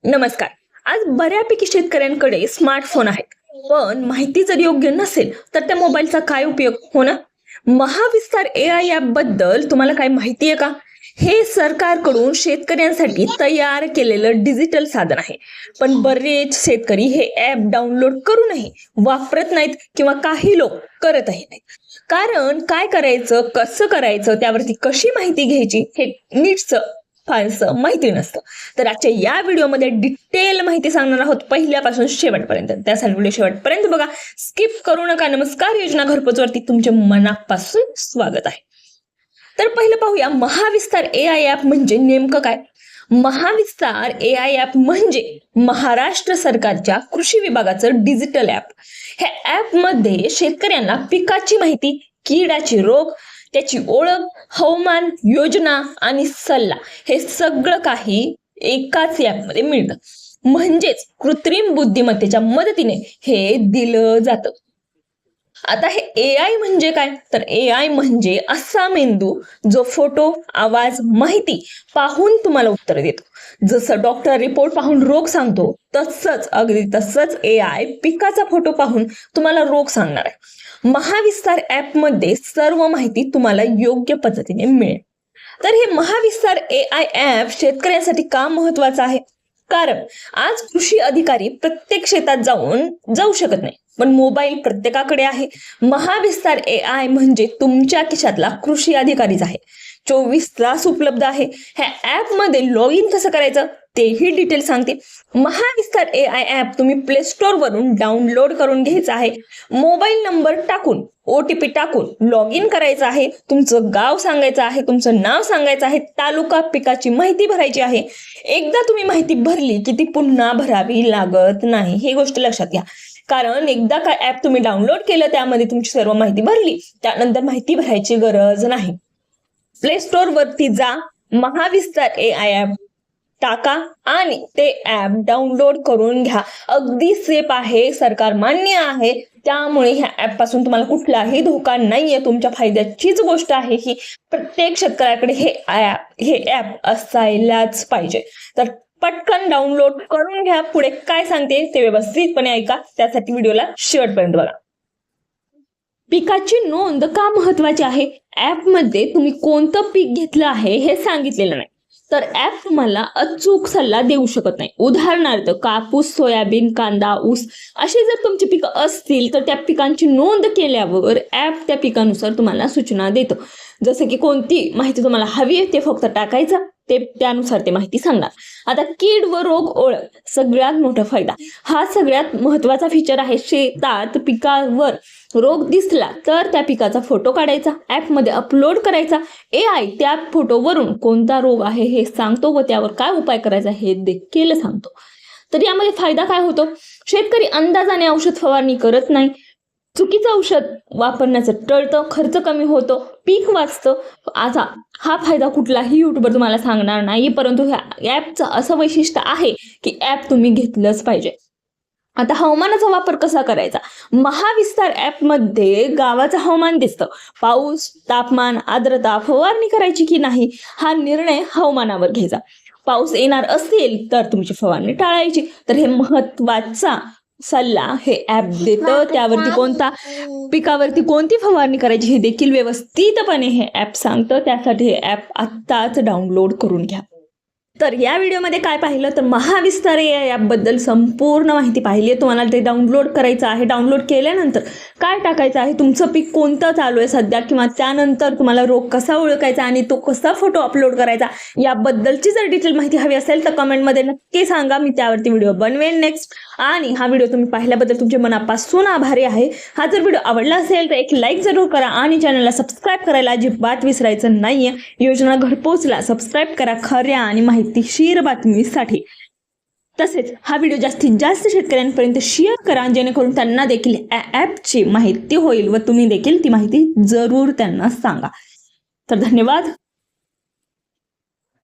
नमस्कार. आज बऱ्यापैकी शेतकऱ्यांकडे स्मार्टफोन आहेत. पण माहिती जर योग्य नसेल तर त्या मोबाईलचा काय उपयोग हो ना? महाविस्तार AI ॲप बद्दल तुम्हाला काय माहिती आहे का? हे सरकारकडून शेतकऱ्यांसाठी तयार केलेलं डिजिटल साधन आहे. पण बरेच शेतकरी हे ॲप डाउनलोड करूनही वापरत नाहीत किंवा काही लोक करतही नाहीत. कारण काय करायचं, कसं करायचं, त्यावरती कशी माहिती घ्यायची हे नीटचं फारसं माहिती नसतं. तर आजच्या या व्हिडिओमध्ये डिटेल माहिती सांगणार आहोत पहिल्यापासून शेवटपर्यंत. त्यासाठी व्हिडिओ शेवटपर्यंत बघा, स्किप करू नका. नमस्कार, योजना घरपोचवरती तुमचे मनापासून स्वागत आहे. तर पहिलं पाहूया, महाविस्तार AI ॲप म्हणजे नेमकं काय? महाविस्तार AI ॲप म्हणजे महाराष्ट्र सरकारच्या कृषी विभागाचं डिजिटल ॲप. ह्या ॲप मध्ये शेतकऱ्यांना पिकाची माहिती, किडाची रोग, त्याची ओळख, हवामान, योजना आणि सल्ला हे सगळं काही एकाच ॲपमध्ये मिळतं. म्हणजेच कृत्रिम बुद्धिमत्तेच्या मदतीने हे दिलं जातं. आता हे AI म्हणजे काय? तर AI म्हणजे असा मेंदू जो फोटो, आवाज, माहिती पाहून तुम्हाला उत्तर देतो. जसं डॉक्टर रिपोर्ट पाहून रोग सांगतो, अगदी तसंच AI पिकाचा फोटो पाहून तुम्हाला रोग सांगणार आहे. महाविस्तार ॲप मध्ये सर्व माहिती तुम्हाला योग्य पद्धतीने मिळेल. तर हे महाविस्तार AI ॲप शेतकऱ्यांसाठी का महत्वाचं आहे? कारण आज कृषी अधिकारी प्रत्येक शेतात जाऊ शकत नाही, पण मोबाईल प्रत्येकाकडे आहे. महाविस्तार AI म्हणजे तुमच्या खिशातला कृषी अधिकारीच आहे. 24 तास उपलब्ध आहे. ह्या ॲप मध्ये लॉग इन कसं करायचं तेही डिटेल सांगते. महाविस्तार AI ॲप तुम्ही प्ले स्टोर वरून डाउनलोड करून घ्यायचं आहे. मोबाईल नंबर टाकून, OTP टाकून लॉग इन करायचं आहे. तुमचं गाव सांगायचं आहे, तुमचं नाव सांगायचं आहे, तालुका, पिकाची माहिती भरायची आहे. एकदा तुम्ही माहिती भरली की ती पुन्हा भरावी लागत नाही. ही गोष्ट लक्षात घ्या. कारण एकदा का ॲप तुम्ही डाउनलोड केलं, त्यामध्ये तुमची सर्व माहिती भरली, त्यानंतर माहिती भरायची गरज नाही. प्ले स्टोर वरती जा, महाविस्तार AI ॲप टाका आणि ते ॲप डाउनलोड करून घ्या. अगदी सेफ आहे, सरकार मान्य आहे. त्यामुळे ह्या ॲप पासून तुम्हाला कुठलाही धोका नाहीये. तुमच्या फायद्याचीच गोष्ट आहे ही. प्रत्येक शेतकऱ्याकडे हे ॲप असायलाच पाहिजे. तर पटकन डाउनलोड करून घ्या. पुढे काय सांगते ते व्यवस्थितपणे ऐका. त्यासाठी व्हिडिओला शेवटपर्यंत बघा. पिकाची नोंद का महत्वाची आहे? ॲप मध्ये तुम्ही कोणतं पीक घेतलं आहे हे सांगितलेलं नाही, तर ॲप तुम्हाला अचूक सल्ला देऊ शकत नाही. उदाहरणार्थ कापूस, सोयाबीन, कांदा, ऊस अशी जर तुमची पिकं असतील तर त्या पिकांची नोंद केल्यावर ॲप त्या पिकानुसार तुम्हाला सूचना देतो. जसं की कोणती माहिती तुम्हाला हवी आहे ते फक्त टाकायचं, ते त्यानुसार ते माहिती सांगणार. आता कीड व रोग ओळख सगळ्यात मोठा फायदा. हा सगळ्यात महत्वाचा फीचर आहे. शेतात पिकावर रोग दिसला तर त्या पिकाचा फोटो काढायचा, ॲप मध्ये अपलोड करायचा. AI त्या फोटोवरून कोणता रोग आहे हे सांगतो व त्यावर काय उपाय करायचा हे देखील सांगतो. तर यामध्ये फायदा काय होतो? शेतकरी अंदाजाने औषध फवारणी करत नाही, चुकीचं औषध वापरण्याचं टळतं, खर्च कमी होतो, पीक वाचतं. आता हा फायदा कुठलाही युट्यूबर तुम्हाला सांगणार नाही, परंतु ह्या ॲपचं असं वैशिष्ट्य आहे की ॲप तुम्ही घेतलंच पाहिजे. आता हवामानाचा वापर कसा करायचा? महाविस्तार ॲप मध्ये गावाचं हवामान दिसतं. पाऊस, तापमान, आर्द्रता, फवारणी करायची की नाही हा निर्णय हवामानावर घ्यायचा. पाऊस येणार असेल तर तुमची फवारणी टाळायची. तर हे महत्वाचा सल्ला हे ॲप देतं. त्यावरती पिकावरती कोणती फवारणी करायची हे देखील व्यवस्थितपणे हे ॲप सांगतं. त्यासाठी हे ॲप आत्ताच डाउनलोड करून घ्या. तर या व्हिडिओमध्ये काय पाहिलं तर महाविस्तार AI ॲप बद्दल संपूर्ण माहिती पाहिली आहे. तुम्हाला ते डाउनलोड करायचं आहे. डाउनलोड केल्यानंतर काय टाकायचं आहे, तुमचं पीक कोणतं चालू आहे सध्या, किंवा त्यानंतर तुम्हाला रोग कसा ओळखायचा आणि तो कसा फोटो अपलोड करायचा, याबद्दलची जर डिटेल माहिती हवी असेल तर कमेंटमध्ये नक्की सांगा. मी त्यावरती व्हिडिओ बनवेल नेक्स्ट. आणि हा व्हिडिओ तुम्ही पाहिल्याबद्दल तुमचे मनापासून आभारी आहे. हा जर व्हिडिओ आवडला असेल तर एक लाईक जरूर करा आणि चॅनलला सबस्क्राईब करायला अजिबात विसरायचं नाहीये. योजना घरपोचला सबस्क्राईब करा खऱ्या आणि माहितीशीर बातमीसाठी. तसेच हा व्हिडिओ जास्तीत जास्त शेतकऱ्यांपर्यंत शेअर करा, जेणेकरून त्यांना देखील ॲपची माहिती होईल व तुम्ही देखील ती माहिती जरूर त्यांना सांगा. तर धन्यवाद.